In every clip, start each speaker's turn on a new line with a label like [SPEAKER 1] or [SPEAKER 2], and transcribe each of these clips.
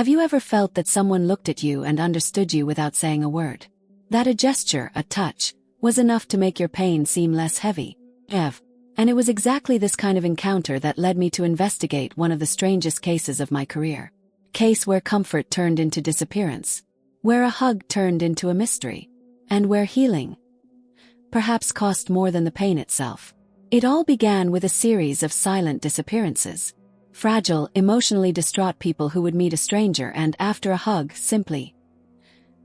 [SPEAKER 1] Have you ever felt that someone looked at you and understood you without saying a word? That a gesture, a touch, was enough to make your pain seem less heavy? And it was exactly this kind of encounter that led me to investigate one of the strangest cases of my career. Case where comfort turned into disappearance. Where a hug turned into a mystery. And where healing perhaps cost more than the pain itself. It all began with a series of silent disappearances. Fragile, emotionally distraught people who would meet a stranger and, after a hug, simply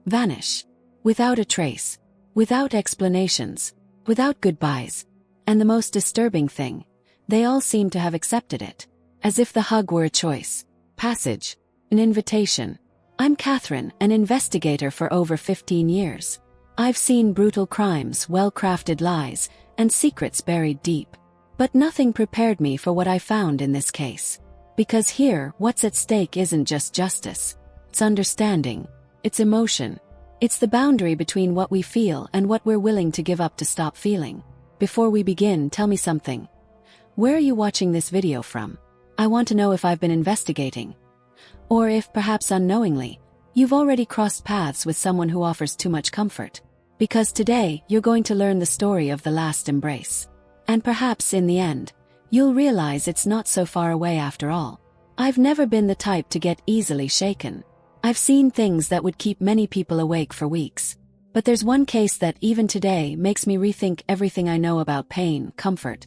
[SPEAKER 1] vanish. Without a trace. Without explanations. Without goodbyes. And the most disturbing thing, they all seemed to have accepted it. As if the hug were a choice. Passage. An invitation. I'm Katherine, an investigator for over 15 years. I've seen brutal crimes, well-crafted lies, and secrets buried deep. But nothing prepared me for what I found in this case. Because here, what's at stake isn't just justice. It's understanding. It's emotion. It's the boundary between what we feel and what we're willing to give up to stop feeling. Before we begin, tell me something. Where are you watching this video from? I want to know if I've been investigating. Or if, perhaps unknowingly, you've already crossed paths with someone who offers too much comfort. Because today, you're going to learn the story of the last embrace. And perhaps in the end, you'll realize it's not so far away after all. I've never been the type to get easily shaken. I've seen things that would keep many people awake for weeks. But there's one case that even today makes me rethink everything I know about pain, comfort,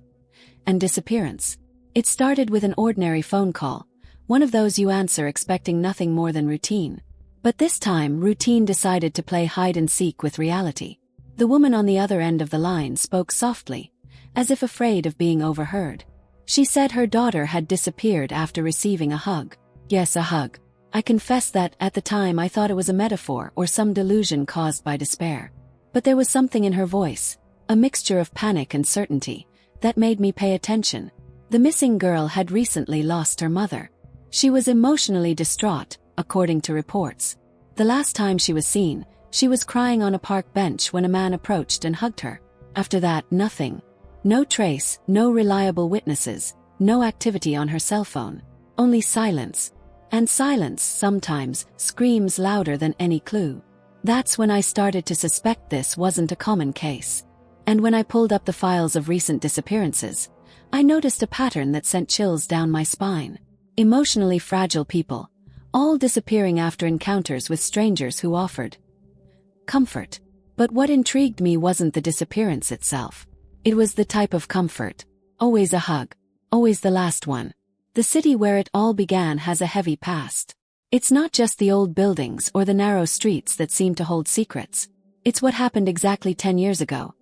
[SPEAKER 1] and disappearance. It started with an ordinary phone call, one of those you answer expecting nothing more than routine. But this time, routine decided to play hide-and-seek with reality. The woman on the other end of the line spoke softly, as if afraid of being overheard. She said her daughter had disappeared after receiving a hug. Yes, a hug. I confess that, at the time, I thought it was a metaphor or some delusion caused by despair. But there was something in her voice, a mixture of panic and certainty, that made me pay attention. The missing girl had recently lost her mother. She was emotionally distraught, according to reports. The last time she was seen, she was crying on a park bench when a man approached and hugged her. After that, nothing. No trace, no reliable witnesses, no activity on her cell phone. Only silence. And silence, sometimes, screams louder than any clue. That's when I started to suspect this wasn't a common case. And when I pulled up the files of recent disappearances, I noticed a pattern that sent chills down my spine. Emotionally fragile people, all disappearing after encounters with strangers who offered comfort. But what intrigued me wasn't the disappearance itself. It was the type of comfort. Always a hug. Always the last one. The city where it all began has a heavy past. It's not just the old buildings or the narrow streets that seem to hold secrets. It's what happened exactly 10 years ago.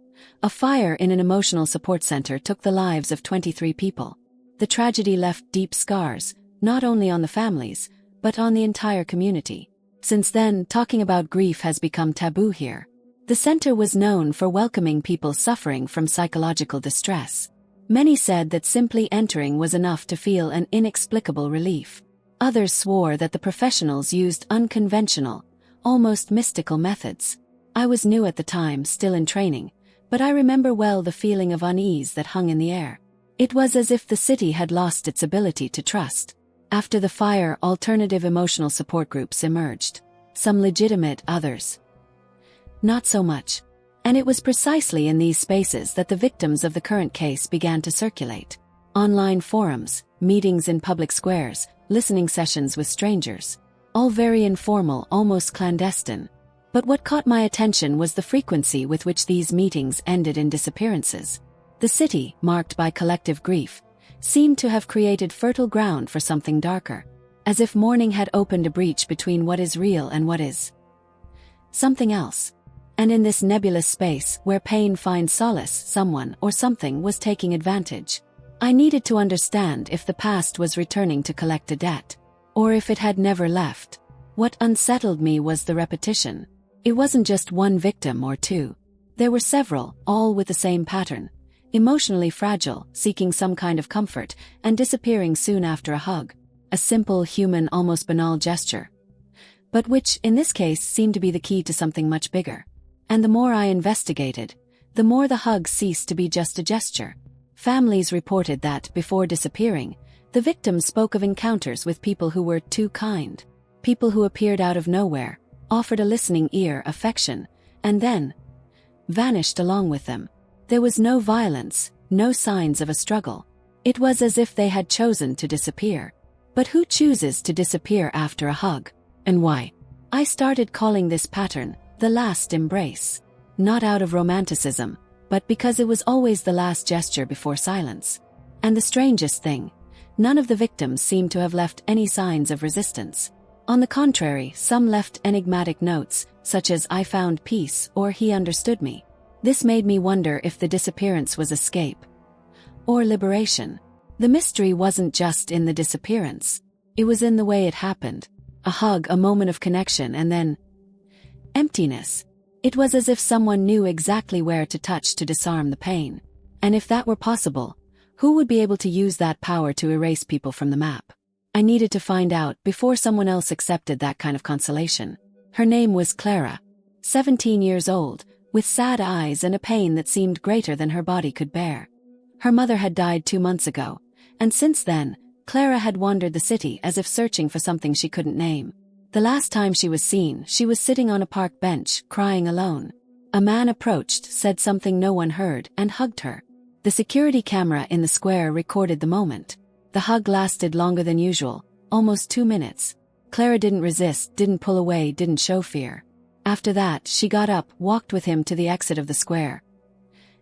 [SPEAKER 1] A fire in an emotional support center took the lives of 23 people. The tragedy left deep scars, not only on the families, but on the entire community. Since then, talking about grief has become taboo here. The center was known for welcoming people suffering from psychological distress. Many said that simply entering was enough to feel an inexplicable relief. Others swore that the professionals used unconventional, almost mystical methods. I was new at the time, still in training, but I remember well the feeling of unease that hung in the air. It was as if the city had lost its ability to trust. After the fire, alternative emotional support groups emerged. Some legitimate, others not so much. And it was precisely in these spaces that the victims of the current case began to circulate. Online forums, meetings in public squares, listening sessions with strangers. All very informal, almost clandestine. But what caught my attention was the frequency with which these meetings ended in disappearances. The city, marked by collective grief, seemed to have created fertile ground for something darker. As if mourning had opened a breach between what is real and what is something else. And in this nebulous space, where pain finds solace, someone or something was taking advantage. I needed to understand if the past was returning to collect a debt, or if it had never left. What unsettled me was the repetition. It wasn't just one victim or two. There were several, all with the same pattern. Emotionally fragile, seeking some kind of comfort, and disappearing soon after a hug. A simple, human, almost banal gesture. But which, in this case, seemed to be the key to something much bigger. And the more I investigated, the more the hug ceased to be just a gesture. Families reported that, before disappearing, the victims spoke of encounters with people who were too kind. people who appeared out of nowhere, offered a listening ear, affection, and then vanished along with them. There was no violence, no signs of a struggle. It was as if they had chosen to disappear. But who chooses to disappear after a hug? And why? I started calling this pattern the last embrace. Not out of romanticism, but because it was always the last gesture before silence. And the strangest thing, none of the victims seemed to have left any signs of resistance. On the contrary, some left enigmatic notes, such as "I found peace" or "He understood me." This made me wonder if the disappearance was escape or liberation. The mystery wasn't just in the disappearance. It was in the way it happened. A hug, a moment of connection, and then emptiness. It was as if someone knew exactly where to touch to disarm the pain. And if that were possible, who would be able to use that power to erase people from the map? I needed to find out before someone else accepted that kind of consolation. Her name was Clara, 17 years old, with sad eyes and a pain that seemed greater than her body could bear. Her mother had died 2 months ago, and since then, Clara had wandered the city as if searching for something she couldn't name. The last time she was seen, she was sitting on a park bench, crying alone. A man approached, said something no one heard, and hugged her. The security camera in the square recorded the moment. The hug lasted longer than usual, almost 2 minutes. Clara didn't resist, didn't pull away, didn't show fear. After that, she got up, walked with him to the exit of the square,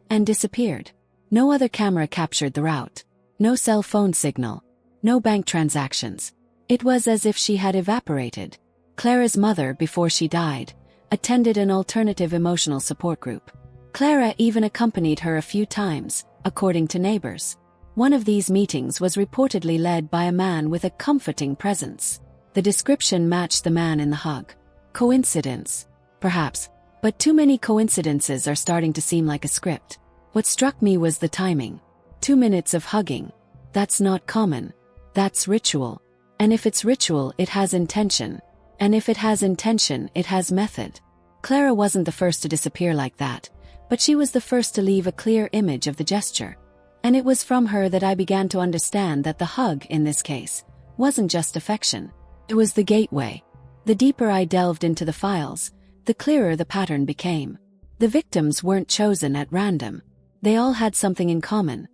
[SPEAKER 1] and disappeared. No other camera captured the route. No cell phone signal. No bank transactions. It was as if she had evaporated. Clara's mother, before she died, attended an alternative emotional support group. Clara even accompanied her a few times, according to neighbors. One of these meetings was reportedly led by a man with a comforting presence. The description matched the man in the hug. Coincidence? Perhaps. But too many coincidences are starting to seem like a script. What struck me was the timing. 2 minutes of hugging. That's not common. That's ritual. And if it's ritual, it has intention. And if it has intention, it has method. Clara wasn't the first to disappear like that, but she was the first to leave a clear image of the gesture. And it was from her that I began to understand that the hug, in this case, wasn't just affection. It was the gateway. The deeper I delved into the files, the clearer the pattern became. The victims weren't chosen at random. They all had something in common.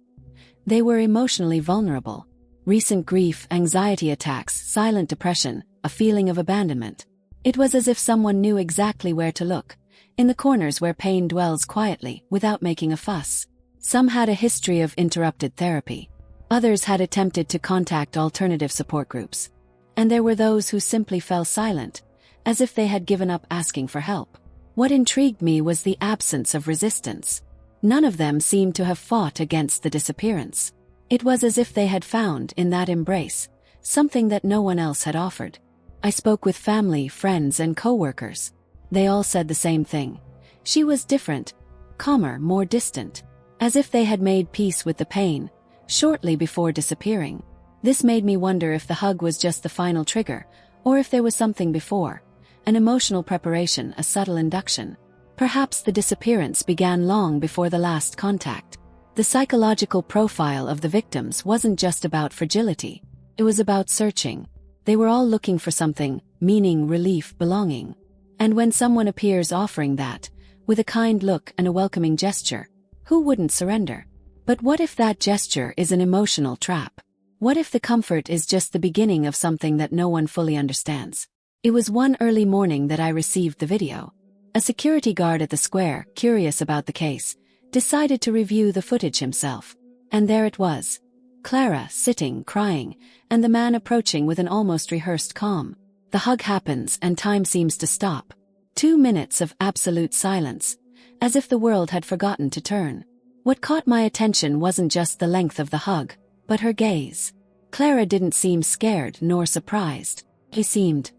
[SPEAKER 1] They were emotionally vulnerable. Recent grief, anxiety attacks, silent depression, a feeling of abandonment. It was as if someone knew exactly where to look, in the corners where pain dwells quietly, without making a fuss. Some had a history of interrupted therapy. Others had attempted to contact alternative support groups. And there were those who simply fell silent, as if they had given up asking for help. What intrigued me was the absence of resistance. None of them seemed to have fought against the disappearance. It was as if they had found, in that embrace, something that no one else had offered. I spoke with family, friends, and co-workers. They all said the same thing. She was different, calmer, more distant, as if they had made peace with the pain, shortly before disappearing. This made me wonder if the hug was just the final trigger, or if there was something before, an emotional preparation, a subtle induction. Perhaps the disappearance began long before the last contact. The psychological profile of the victims wasn't just about fragility. It was about searching. They were all looking for something, meaning, relief, belonging. And when someone appears offering that, with a kind look and a welcoming gesture, who wouldn't surrender? But what if that gesture is an emotional trap? What if the comfort is just the beginning of something that no one fully understands? It was one early morning that I received the video. A security guard at the square, curious about the case, decided to review the footage himself. And there it was. Clara, sitting, crying, and the man approaching with an almost rehearsed calm. The hug happens and time seems to stop. 2 minutes of absolute silence, as if the world had forgotten to turn. What caught my attention wasn't just the length of the hug, but her gaze. Clara didn't seem scared nor surprised. She seemed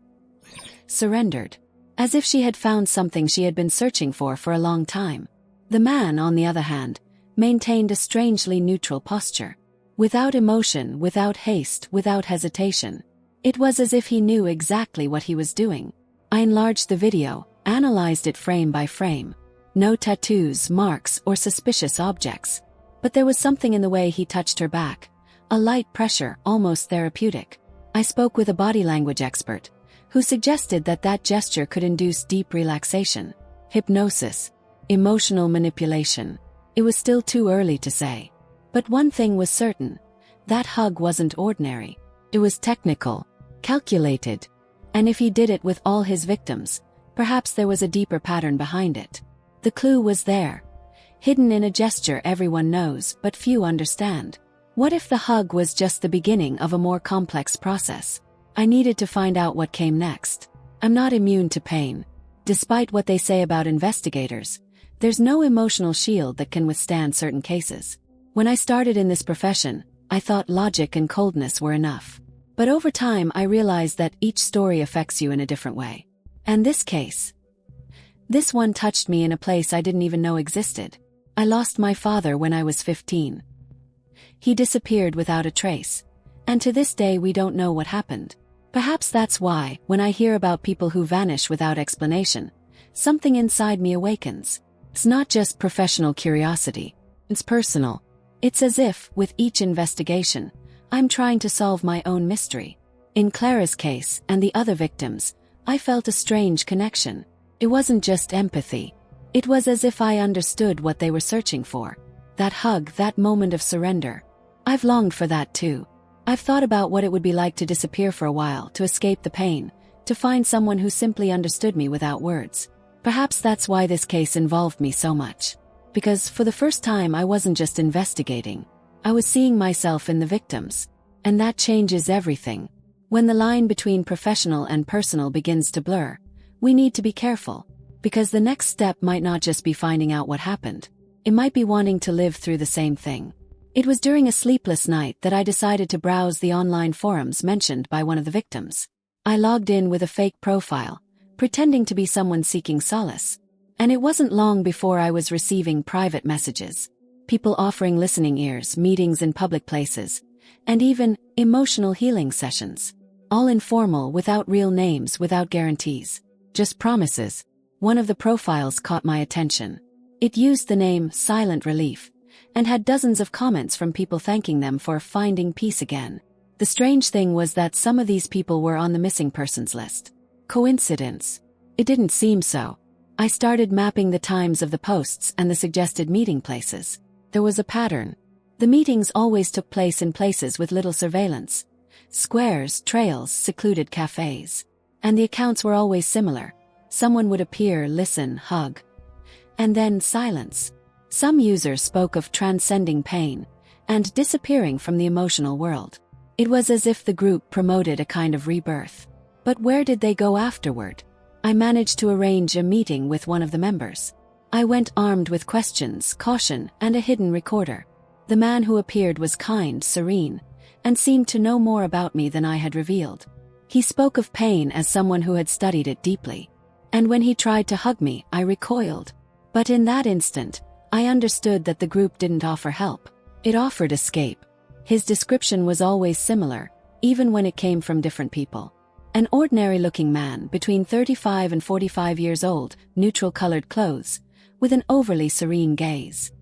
[SPEAKER 1] surrendered, as if she had found something she had been searching for a long time. The man, on the other hand, maintained a strangely neutral posture. Without emotion, without haste, without hesitation. It was as if he knew exactly what he was doing. I enlarged the video, analyzed it frame by frame. No tattoos, marks, or suspicious objects. But there was something in the way he touched her back. A light pressure, almost therapeutic. I spoke with a body language expert, who suggested that that gesture could induce deep relaxation, hypnosis, emotional manipulation. It was still too early to say. But one thing was certain. That hug wasn't ordinary. It was technical, calculated. And if he did it with all his victims, perhaps there was a deeper pattern behind it. The clue was there, hidden in a gesture everyone knows but few understand. What if the hug was just the beginning of a more complex process? I needed to find out what came next. I'm not immune to pain. Despite what they say about investigators, there's no emotional shield that can withstand certain cases. When I started in this profession, I thought logic and coldness were enough. But over time I realized that each story affects you in a different way. And this case, this one touched me in a place I didn't even know existed. I lost my father when I was 15. He disappeared without a trace. And to this day we don't know what happened. Perhaps that's why, when I hear about people who vanish without explanation, something inside me awakens. It's not just professional curiosity. It's personal. It's as if, with each investigation, I'm trying to solve my own mystery. In Clara's case and the other victims, I felt a strange connection. It wasn't just empathy. It was as if I understood what they were searching for. That hug, that moment of surrender. I've longed for that too. I've thought about what it would be like to disappear for a while, to escape the pain, to find someone who simply understood me without words. Perhaps that's why this case involved me so much. Because for the first time I wasn't just investigating. I was seeing myself in the victims. And that changes everything. When the line between professional and personal begins to blur, we need to be careful. Because the next step might not just be finding out what happened. It might be wanting to live through the same thing. It was during a sleepless night that I decided to browse the online forums mentioned by one of the victims. I logged in with a fake profile, pretending to be someone seeking solace. And it wasn't long before I was receiving private messages. People offering listening ears, meetings in public places, and even emotional healing sessions. All informal, without real names, without guarantees. Just promises. One of the profiles caught my attention. It used the name Silent Relief, and had dozens of comments from people thanking them for finding peace again. The strange thing was that some of these people were on the missing persons list. Coincidence? It didn't seem so. I started mapping the times of the posts and the suggested meeting places. There was a pattern. The meetings always took place in places with little surveillance. Squares, trails, secluded cafes. And the accounts were always similar. Someone would appear, listen, hug. And then silence. Some users spoke of transcending pain and disappearing from the emotional world. It was as if the group promoted a kind of rebirth. But where did they go afterward? I managed to arrange a meeting with one of the members. I went armed with questions, caution, and a hidden recorder. The man who appeared was kind, serene, and seemed to know more about me than I had revealed. He spoke of pain as someone who had studied it deeply. And when he tried to hug me, I recoiled. But in that instant, I understood that the group didn't offer help. It offered escape. His description was always similar, even when it came from different people. An ordinary-looking man, between 35 and 45 years old, neutral-colored clothes, with an overly serene gaze.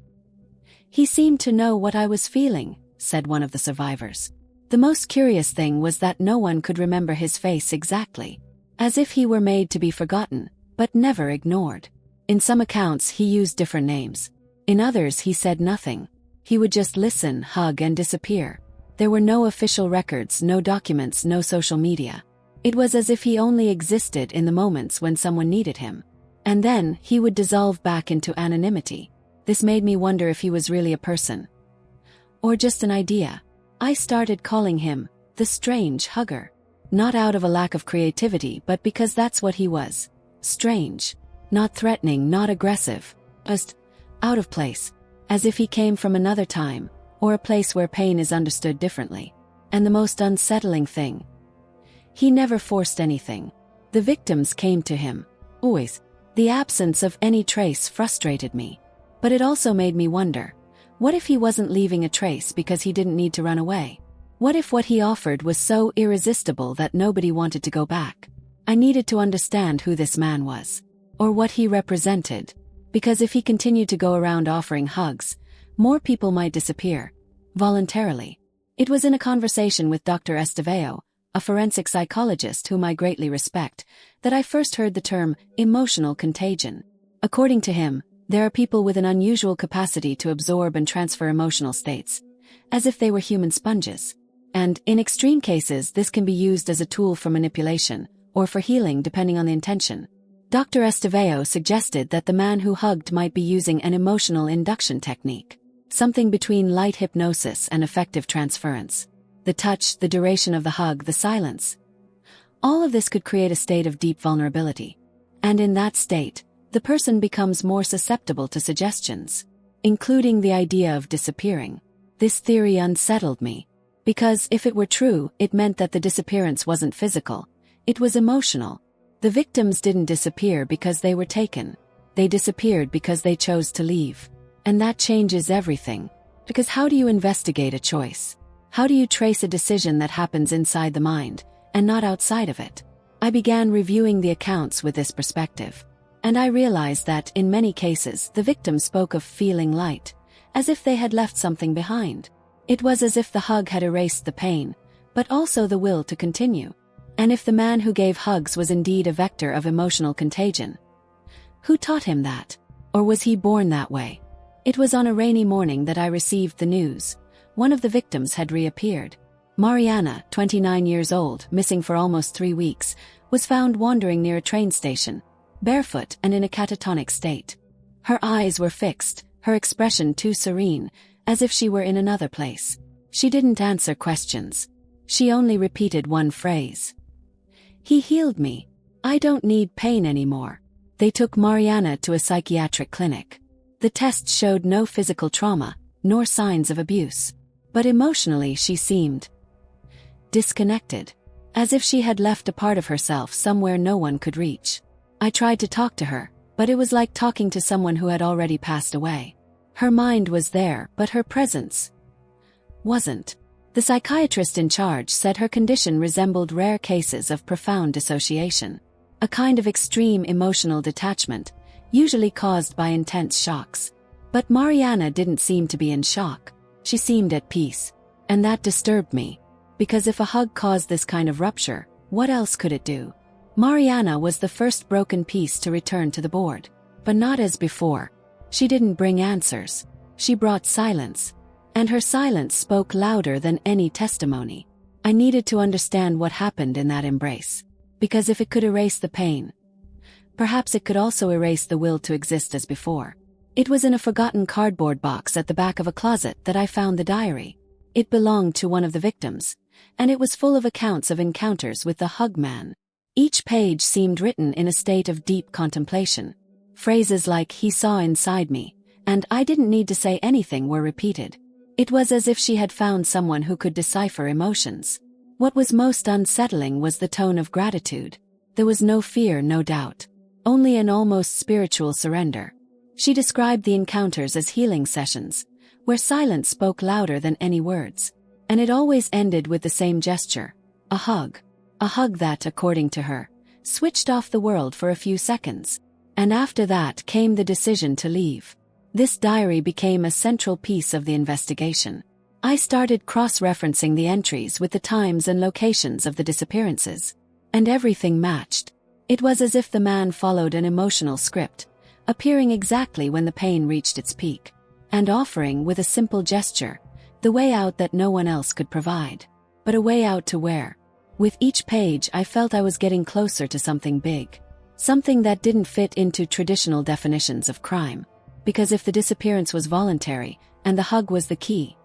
[SPEAKER 1] He seemed to know what I was feeling, said one of the survivors. The most curious thing was that no one could remember his face exactly. As if he were made to be forgotten, but never ignored. In some accounts he used different names. In others he said nothing. He would just listen, hug, and disappear. There were no official records, no documents, no social media. It was as if he only existed in the moments when someone needed him. And then he would dissolve back into anonymity. This made me wonder if he was really a person. Or just an idea. I started calling him the strange hugger. Not out of a lack of creativity, but because that's what he was. Strange. Not threatening, not aggressive. Just out of place. As if he came from another time, or a place where pain is understood differently. And the most unsettling thing, he never forced anything. The victims came to him. Always. The absence of any trace frustrated me. But it also made me wonder, what if he wasn't leaving a trace because he didn't need to run away? What if what he offered was so irresistible that nobody wanted to go back? I needed to understand who this man was. Or what he represented. Because if he continued to go around offering hugs, more people might disappear. Voluntarily. It was in a conversation with Dr. Estevao, a forensic psychologist whom I greatly respect, that I first heard the term emotional contagion. According to him, there are people with an unusual capacity to absorb and transfer emotional states, as if they were human sponges. And, in extreme cases, this can be used as a tool for manipulation, or for healing depending on the intention. Dr. Estevao suggested that the man who hugged might be using an emotional induction technique, something between light hypnosis and effective transference. The touch, the duration of the hug, the silence. All of this could create a state of deep vulnerability. And in that state, the person becomes more susceptible to suggestions, including the idea of disappearing. This theory unsettled me, because if it were true, it meant that the disappearance wasn't physical, it was emotional. The victims didn't disappear because they were taken. They disappeared because they chose to leave. And that changes everything. Because how do you investigate a choice? How do you trace a decision that happens inside the mind, and not outside of it? I began reviewing the accounts with this perspective. And I realized that, in many cases, the victims spoke of feeling light, as if they had left something behind. It was as if the hug had erased the pain, but also the will to continue. And if the man who gave hugs was indeed a vector of emotional contagion, who taught him that? Or was he born that way? It was on a rainy morning that I received the news. One of the victims had reappeared. Mariana, 29 years old, missing for almost 3 weeks, was found wandering near a train station, barefoot and in a catatonic state. Her eyes were fixed, her expression too serene, as if she were in another place. She didn't answer questions. She only repeated one phrase. "He healed me. I don't need pain anymore." They took Mariana to a psychiatric clinic. The tests showed no physical trauma, nor signs of abuse. But emotionally she seemed disconnected, as if she had left a part of herself somewhere no one could reach. I tried to talk to her, but it was like talking to someone who had already passed away. Her mind was there, but her presence wasn't. The psychiatrist in charge said her condition resembled rare cases of profound dissociation, a kind of extreme emotional detachment, usually caused by intense shocks. But Mariana didn't seem to be in shock. She seemed at peace. And that disturbed me. Because if a hug caused this kind of rupture, what else could it do? Mariana was the first broken piece to return to the board. But not as before. She didn't bring answers. She brought silence. And her silence spoke louder than any testimony. I needed to understand what happened in that embrace. Because if it could erase the pain, perhaps it could also erase the will to exist as before. It was in a forgotten cardboard box at the back of a closet that I found the diary. It belonged to one of the victims, and it was full of accounts of encounters with the hug man. Each page seemed written in a state of deep contemplation. Phrases like "he saw inside me," and "I didn't need to say anything" were repeated. It was as if she had found someone who could decipher emotions. What was most unsettling was the tone of gratitude. There was no fear, no doubt. Only an almost spiritual surrender. She described the encounters as healing sessions, where silence spoke louder than any words. And it always ended with the same gesture. A hug. A hug that, according to her, switched off the world for a few seconds. And after that came the decision to leave. This diary became a central piece of the investigation. I started cross-referencing the entries with the times and locations of the disappearances. And everything matched. It was as if the man followed an emotional script, appearing exactly when the pain reached its peak, and offering, with a simple gesture, the way out that no one else could provide. But a way out to where? With each page I felt I was getting closer to something big. Something that didn't fit into traditional definitions of crime. Because if the disappearance was voluntary, and the hug was the key,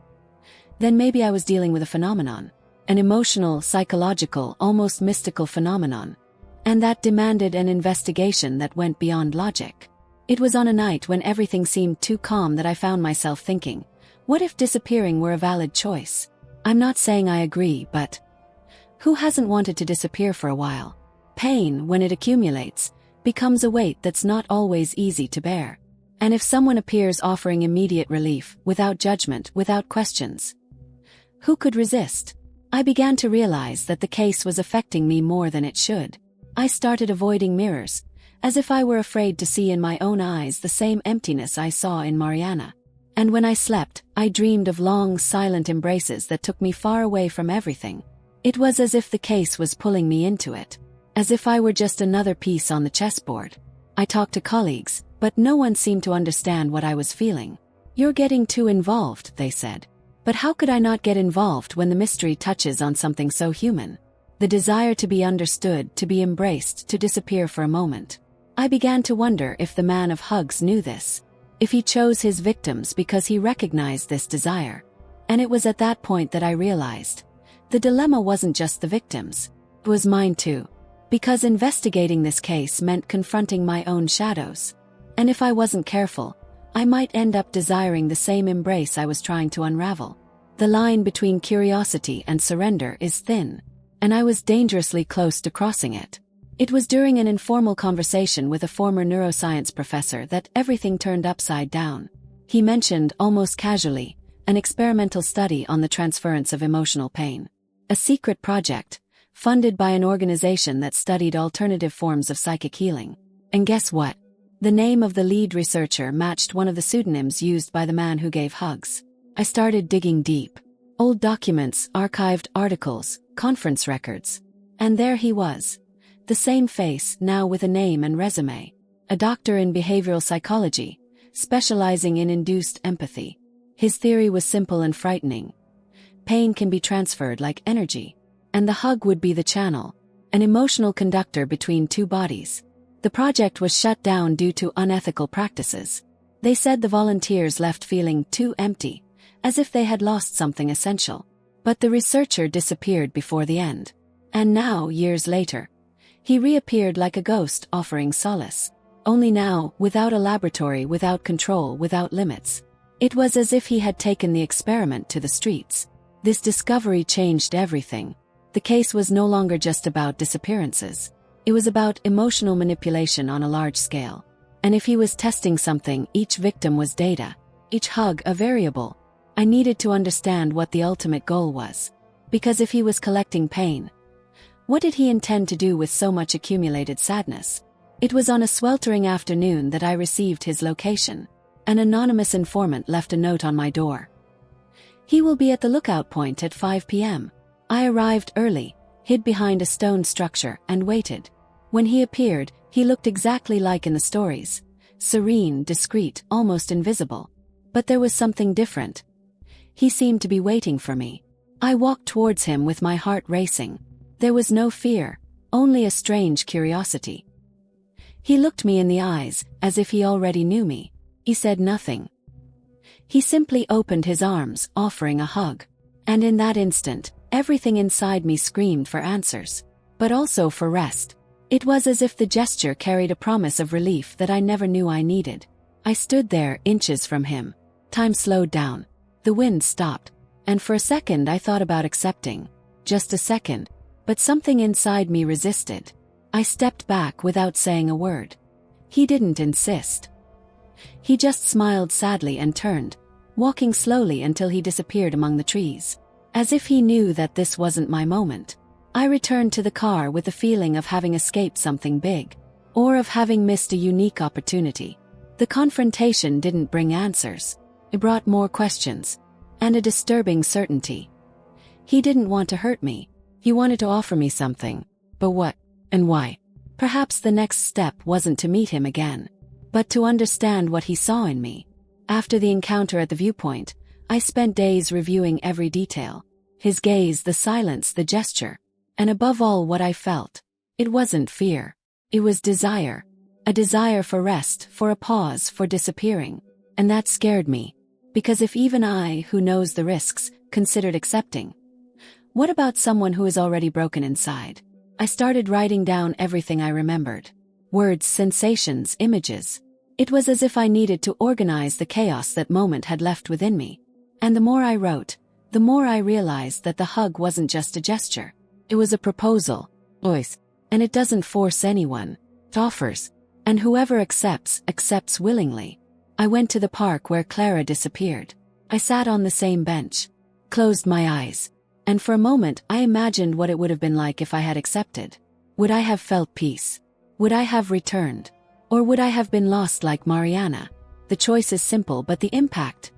[SPEAKER 1] then maybe I was dealing with a phenomenon. An emotional, psychological, almost mystical phenomenon. And that demanded an investigation that went beyond logic. It was on a night when everything seemed too calm that I found myself thinking, what if disappearing were a valid choice? I'm not saying I agree, but who hasn't wanted to disappear for a while? Pain, when it accumulates, becomes a weight that's not always easy to bear. And if someone appears offering immediate relief, without judgment, without questions, who could resist? I began to realize that the case was affecting me more than it should. I started avoiding mirrors, as if I were afraid to see in my own eyes the same emptiness I saw in Mariana. And when I slept, I dreamed of long, silent embraces that took me far away from everything. It was as if the case was pulling me into it. As if I were just another piece on the chessboard. I talked to colleagues, but no one seemed to understand what I was feeling. "You're getting too involved," they said. But how could I not get involved when the mystery touches on something so human? The desire to be understood, to be embraced, to disappear for a moment. I began to wonder if the man of hugs knew this. If he chose his victims because he recognized this desire. And it was at that point that I realized. The dilemma wasn't just the victims. It was mine too. Because investigating this case meant confronting my own shadows. And if I wasn't careful, I might end up desiring the same embrace I was trying to unravel. The line between curiosity and surrender is thin. And I was dangerously close to crossing it. It was during an informal conversation with a former neuroscience professor that everything turned upside down. He mentioned, almost casually, an experimental study on the transference of emotional pain. A secret project, funded by an organization that studied alternative forms of psychic healing. And guess what? The name of the lead researcher matched one of the pseudonyms used by the man who gave hugs. I started digging deep. Old documents, archived articles, conference records. And there he was. The same face, now with a name and resume. A doctor in behavioral psychology, specializing in induced empathy. His theory was simple and frightening. Pain can be transferred like energy. And the hug would be the channel, an emotional conductor between two bodies. The project was shut down due to unethical practices. They said the volunteers left feeling too empty, as if they had lost something essential. But the researcher disappeared before the end. And now, years later, he reappeared like a ghost offering solace. Only now, without a laboratory, without control, without limits. It was as if he had taken the experiment to the streets. This discovery changed everything. The case was no longer just about disappearances. It was about emotional manipulation on a large scale. And if he was testing something, each victim was data. Each hug a variable. I needed to understand what the ultimate goal was. Because if he was collecting pain, what did he intend to do with so much accumulated sadness? It was on a sweltering afternoon that I received his location. An anonymous informant left a note on my door. "He will be at the lookout point at 5 p.m. I arrived early, hid behind a stone structure, and waited. When he appeared, he looked exactly like in the stories. Serene, discreet, almost invisible. But there was something different. He seemed to be waiting for me. I walked towards him with my heart racing. There was no fear, only a strange curiosity. He looked me in the eyes, as if he already knew me. He said nothing. He simply opened his arms, offering a hug. And in that instant, everything inside me screamed for answers. But also for rest. It was as if the gesture carried a promise of relief that I never knew I needed. I stood there, inches from him. Time slowed down. The wind stopped. And for a second I thought about accepting. Just a second. But something inside me resisted. I stepped back without saying a word. He didn't insist. He just smiled sadly and turned, walking slowly until he disappeared among the trees. As if he knew that this wasn't my moment. I returned to the car with the feeling of having escaped something big. Or of having missed a unique opportunity. The confrontation didn't bring answers. It brought more questions. And a disturbing certainty. He didn't want to hurt me. He wanted to offer me something. But what? And why? Perhaps the next step wasn't to meet him again. But to understand what he saw in me. After the encounter at the viewpoint, I spent days reviewing every detail. His gaze, the silence, the gesture. And above all, what I felt. It wasn't fear. It was desire. A desire for rest, for a pause, for disappearing. And that scared me. Because if even I, who knows the risks, considered accepting, what about someone who is already broken inside? I started writing down everything I remembered. Words, sensations, images. It was as if I needed to organize the chaos that moment had left within me. And the more I wrote, the more I realized that the hug wasn't just a gesture. It was a proposal. Voice. And it doesn't force anyone. It offers. And whoever accepts, accepts willingly. I went to the park where Clara disappeared. I sat on the same bench. Closed my eyes. And for a moment I imagined what it would have been like if I had accepted. Would I have felt peace? Would I have returned? Or would I have been lost like Mariana? The choice is simple, but the impact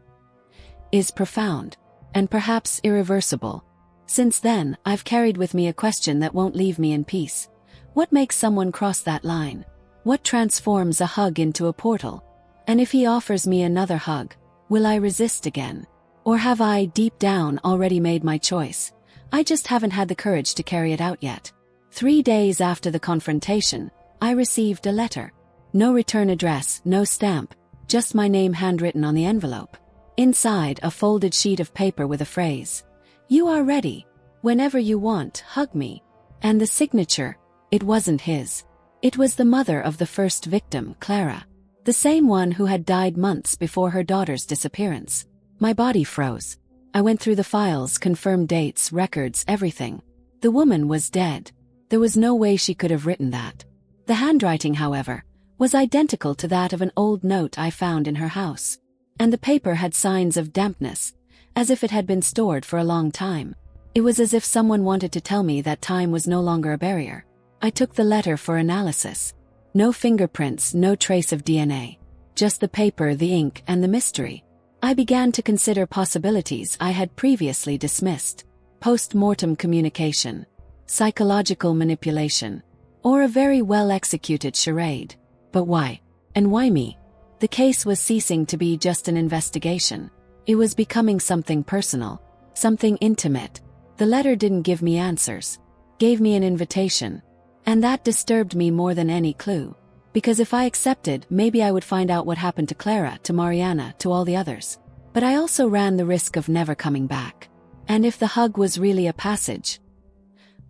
[SPEAKER 1] is profound. And perhaps irreversible. Since then, I've carried with me a question that won't leave me in peace. What makes someone cross that line? What transforms a hug into a portal? And if he offers me another hug, will I resist again? Or have I, deep down, already made my choice? I just haven't had the courage to carry it out yet. 3 days after the confrontation, I received a letter. No return address, no stamp, just my name handwritten on the envelope. Inside, a folded sheet of paper with a phrase, "You are ready. Whenever you want, hug me." And the signature, it wasn't his. It was the mother of the first victim, Clara. The same one who had died months before her daughter's disappearance. My body froze. I went through the files, confirmed dates, records, everything. The woman was dead. There was no way she could have written that. The handwriting, however, was identical to that of an old note I found in her house. And the paper had signs of dampness, as if it had been stored for a long time. It was as if someone wanted to tell me that time was no longer a barrier. I took the letter for analysis. No fingerprints, no trace of DNA. Just the paper, the ink, and the mystery. I began to consider possibilities I had previously dismissed. Post-mortem communication, psychological manipulation, or a very well-executed charade. But why? And why me? The case was ceasing to be just an investigation. It was becoming something personal, something intimate. The letter didn't give me answers, gave me an invitation. And that disturbed me more than any clue. Because if I accepted, maybe I would find out what happened to Clara, to Mariana, to all the others. But I also ran the risk of never coming back. And if the hug was really a passage,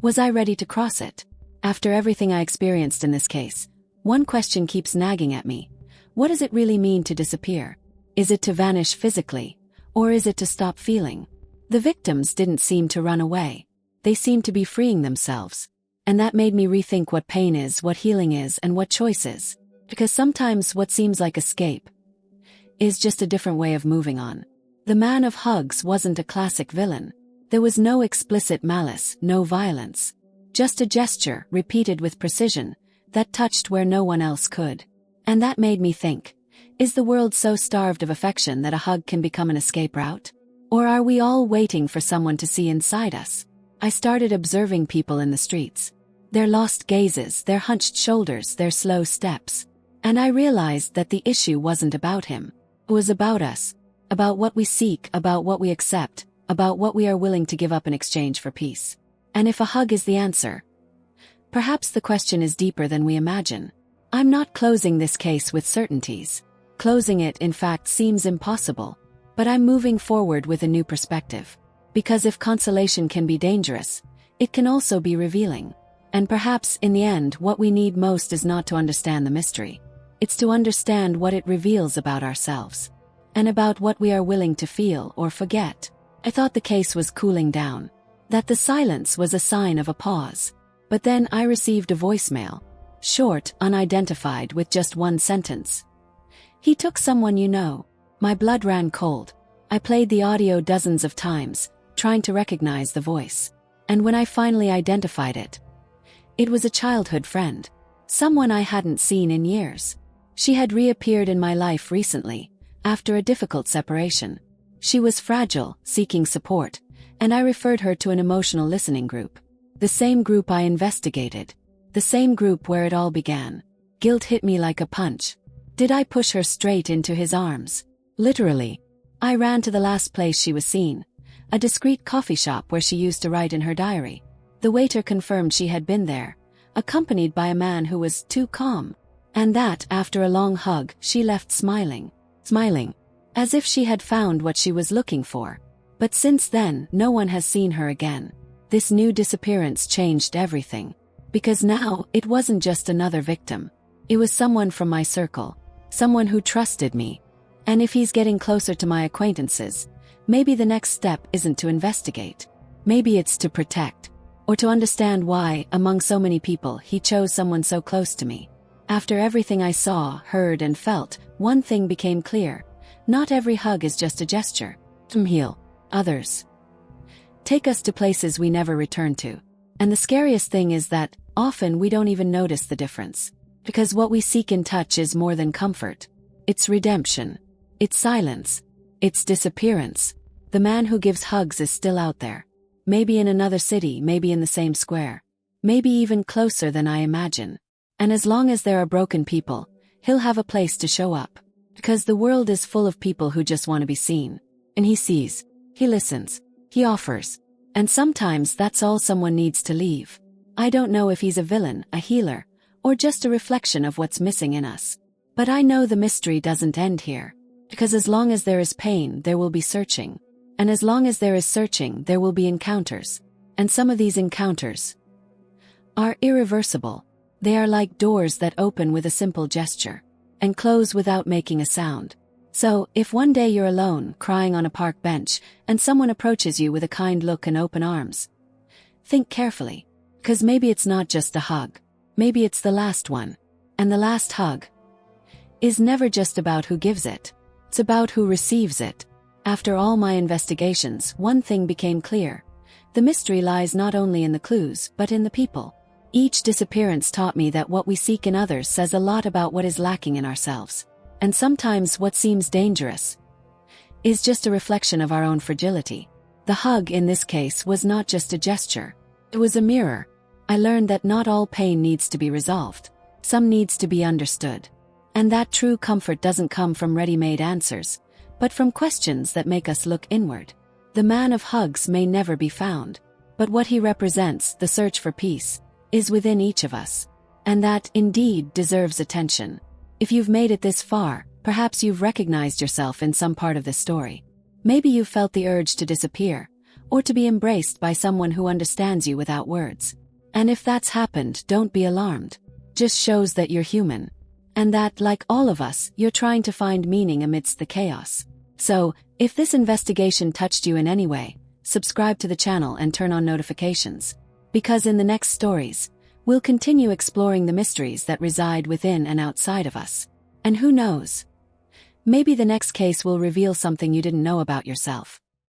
[SPEAKER 1] was I ready to cross it? After everything I experienced in this case, one question keeps nagging at me. What does it really mean to disappear? Is it to vanish physically? Or is it to stop feeling? The victims didn't seem to run away. They seemed to be freeing themselves. And that made me rethink what pain is, what healing is, and what choice is. Because sometimes what seems like escape is just a different way of moving on. The man of hugs wasn't a classic villain. There was no explicit malice, no violence. Just a gesture, repeated with precision, that touched where no one else could. And that made me think, is the world so starved of affection that a hug can become an escape route? Or are we all waiting for someone to see inside us? I started observing people in the streets. Their lost gazes, their hunched shoulders, their slow steps. And I realized that the issue wasn't about him. It was about us. About what we seek, about what we accept, about what we are willing to give up in exchange for peace. And if a hug is the answer, perhaps the question is deeper than we imagine. I'm not closing this case with certainties. Closing it, in fact, seems impossible. But I'm moving forward with a new perspective. Because if consolation can be dangerous, it can also be revealing. And perhaps, in the end, what we need most is not to understand the mystery. It's to understand what it reveals about ourselves. And about what we are willing to feel or forget. I thought the case was cooling down. That the silence was a sign of a pause. But then I received a voicemail. Short, unidentified, with just one sentence. "He took someone you know." My blood ran cold. I played the audio dozens of times, trying to recognize the voice. And when I finally identified it, it was a childhood friend. Someone I hadn't seen in years. She had reappeared in my life recently, after a difficult separation. She was fragile, seeking support, and I referred her to an emotional listening group. The same group I investigated. The same group where it all began. Guilt hit me like a punch. Did I push her straight into his arms? Literally. I ran to the last place she was seen. A discreet coffee shop where she used to write in her diary. The waiter confirmed she had been there, accompanied by a man who was too calm. And that, after a long hug, she left smiling. Smiling. As if she had found what she was looking for. But since then, no one has seen her again. This new disappearance changed everything. Because now, it wasn't just another victim. It was someone from my circle. Someone who trusted me. And if he's getting closer to my acquaintances, maybe the next step isn't to investigate. Maybe it's to protect. Or to understand why, among so many people, he chose someone so close to me. After everything I saw, heard, and felt, one thing became clear. Not every hug is just a gesture. To heal. Others take us to places we never return to. And the scariest thing is that, often we don't even notice the difference. Because what we seek in touch is more than comfort. It's redemption. It's silence. It's disappearance. The man who gives hugs is still out there. maybe in another city, maybe in the same square, maybe even closer than I imagine. And as long as there are broken people, he'll have a place to show up. Because the world is full of people who just want to be seen. And he sees, he listens, he offers. And sometimes that's all someone needs to leave. I don't know if he's a villain, a healer, or just a reflection of what's missing in us. But I know the mystery doesn't end here. Because as long as there is pain, there will be searching. And as long as there is searching, there will be encounters. And some of these encounters are irreversible. They are like doors that open with a simple gesture and close without making a sound. So, if one day you're alone, crying on a park bench, and someone approaches you with a kind look and open arms, think carefully. Because maybe it's not just a hug. Maybe it's the last one. And the last hug is never just about who gives it. It's about who receives it. After all my investigations, one thing became clear. The mystery lies not only in the clues, but in the people. Each disappearance taught me that what we seek in others says a lot about what is lacking in ourselves. And sometimes what seems dangerous is just a reflection of our own fragility. The hug in this case was not just a gesture. It was a mirror. I learned that not all pain needs to be resolved. Some needs to be understood. And that true comfort doesn't come from ready-made answers, but from questions that make us look inward. The man of hugs may never be found, but what he represents, the search for peace, is within each of us. And that, indeed, deserves attention. If you've made it this far, perhaps you've recognized yourself in some part of this story. Maybe you've felt the urge to disappear, or to be embraced by someone who understands you without words. And if that's happened, don't be alarmed. Just shows that you're human. And that, like all of us, you're trying to find meaning amidst the chaos. So, if this investigation touched you in any way, subscribe to the channel and turn on notifications. Because in the next stories, we'll continue exploring the mysteries that reside within and outside of us. And who knows? Maybe the next case will reveal something you didn't know about yourself.